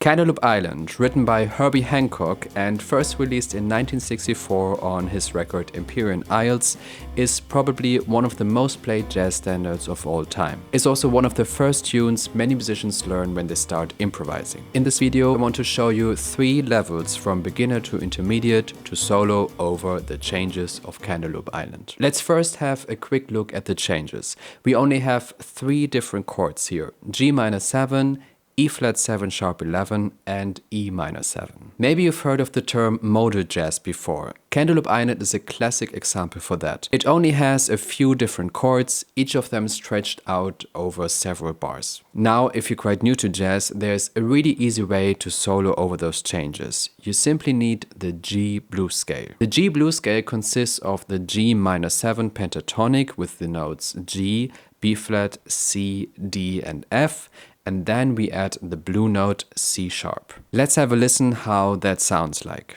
Cantaloupe Island, written by Herbie Hancock and first released in 1964 on his record Empyrean Isles, is probably one of the most played jazz standards of all time. It's also one of the first tunes many musicians learn when they start improvising. In this video, I want to show you 3 levels from beginner to intermediate to solo over the changes of Cantaloupe Island. Let's first have a quick look at the changes. We only have 3 different chords here: G minor 7, E flat 7 sharp 11 and E minor 7. Maybe you've heard of the term modal jazz before. Cantaloupe Island is a classic example for that. It only has a few different chords, each of them stretched out over several bars. Now, if you're quite new to jazz, there's a really easy way to solo over those changes. You simply need the G blues scale. The G blues scale consists of the G minor 7 pentatonic with the notes G, B flat, C, D and F, and then we add the blue note C sharp. Let's have a listen how that sounds like.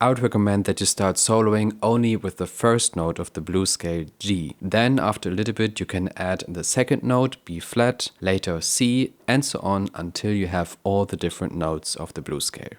I would recommend that you start soloing only with the first note of the blues scale G. Then after a little bit you can add the second note B flat, later C, and so on until you have all the different notes of the blues scale.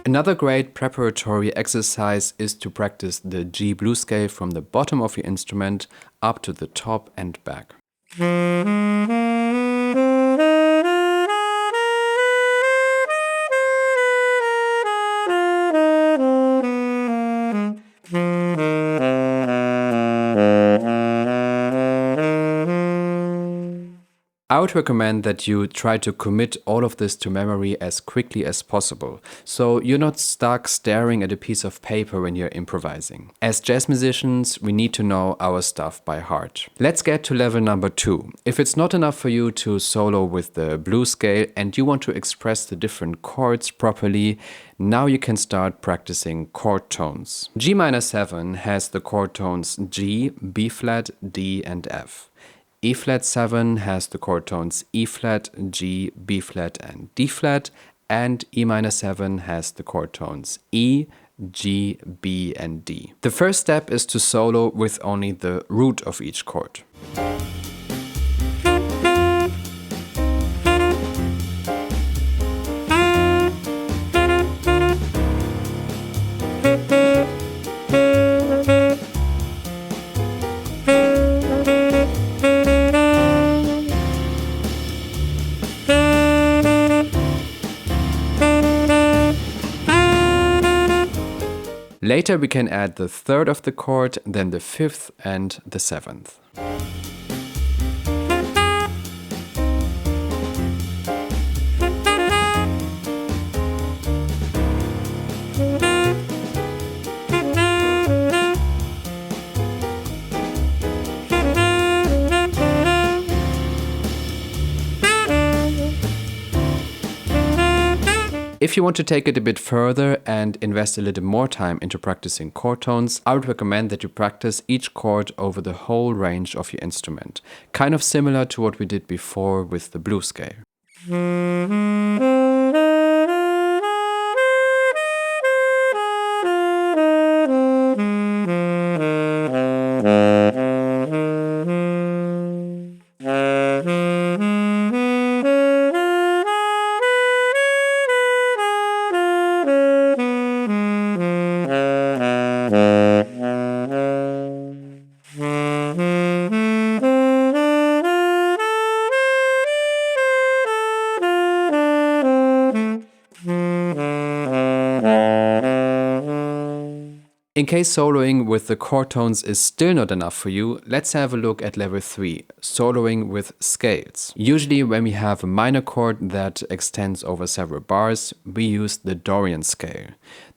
Another great preparatory exercise is to practice the G blues scale from the bottom of your instrument up to the top and back. I would recommend that you try to commit all of this to memory as quickly as possible, so you're not stuck staring at a piece of paper when you're improvising. As jazz musicians, we need to know our stuff by heart. Let's get to level number 2. If it's not enough for you to solo with the blues scale and you want to express the different chords properly, now you can start practicing chord tones. G minor 7 has the chord tones G, B flat, D and F. E flat 7 has the chord tones E flat, G, B flat and D flat, and E minor 7 has the chord tones E, G, B and D. The first step is to solo with only the root of each chord. Later we can add the third of the chord, then the 5th and the 7th. If you want to take it a bit further and invest a little more time into practicing chord tones, I would recommend that you practice each chord over the whole range of your instrument, kind of similar to what we did before with the blues scale. In case soloing with the chord tones is still not enough for you, let's have a look at level 3, soloing with scales. Usually when we have a minor chord that extends over several bars, we use the Dorian scale.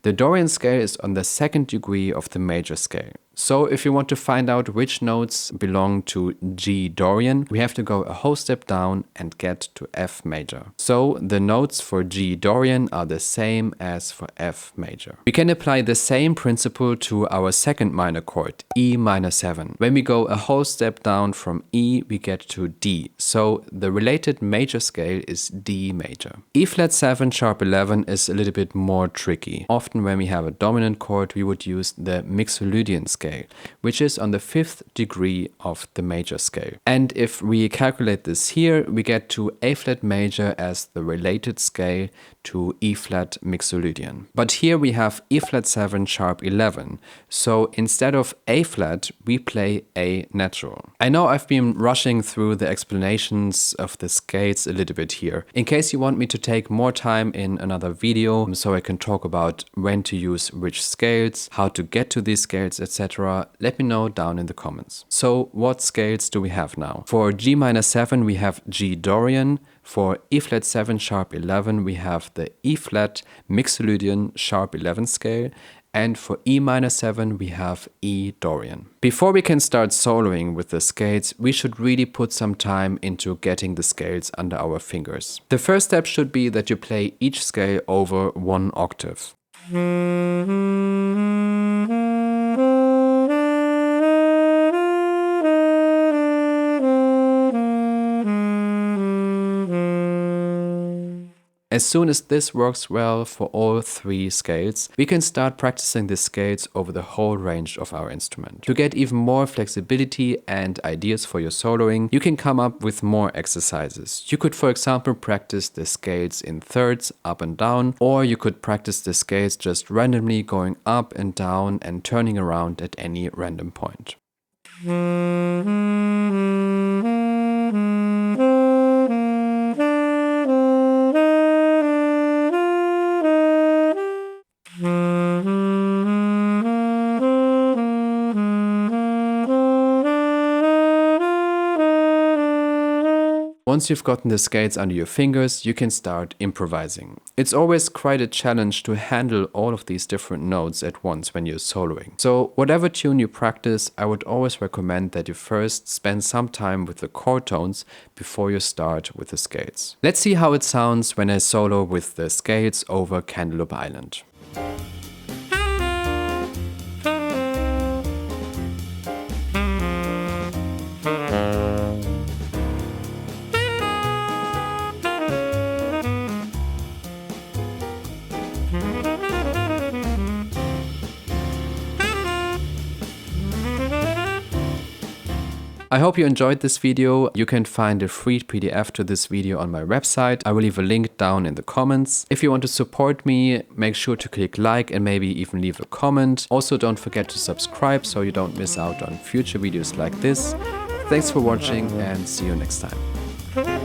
The Dorian scale is on the 2nd degree of the major scale. So if you want to find out which notes belong to G Dorian, we have to go a whole step down and get to F major. So the notes for G Dorian are the same as for F major. We can apply the same principle to our 2nd minor chord, E minor 7. When we go a whole step down from E, we get to D. So the related major scale is D major. E flat 7 sharp 11 is a little bit more tricky. Often when we have a dominant chord, we would use the Mixolydian scale, which is on the 5th degree of the major scale. And if we calculate this here, we get to A flat major as the related scale to E flat Mixolydian. But here we have E flat 7 sharp 11. So instead of A flat, we play A natural. I know I've been rushing through the explanations of the scales a little bit here. In case you want me to take more time in another video so I can talk about when to use which scales, how to get to these scales, etc., let me know down in the comments. So what scales do we have now? For G minor 7 we have G Dorian. For E flat 7 sharp 11 we have the E flat Mixolydian sharp 11 scale, and for E minor 7 we have E Dorian. Before we can start soloing with the scales, we should really put some time into getting the scales under our fingers. The first step should be that you play each scale over 1 octave. As soon as this works well for all 3 scales, we can start practicing the scales over the whole range of our instrument. To get even more flexibility and ideas for your soloing, you can come up with more exercises. You could, for example, practice the scales in thirds, up and down, or you could practice the scales just randomly going up and down and turning around at any random point. Once you've gotten the scales under your fingers, you can start improvising. It's always quite a challenge to handle all of these different notes at once when you're soloing. So whatever tune you practice, I would always recommend that you first spend some time with the chord tones before you start with the scales. Let's see how it sounds when I solo with the scales over Cantaloupe Island. I hope you enjoyed this video. You can find a free PDF to this video on my website. I will leave a link down in the comments. If you want to support me, make sure to click like and maybe even leave a comment. Also, don't forget to subscribe so you don't miss out on future videos like this. Thanks for watching and see you next time.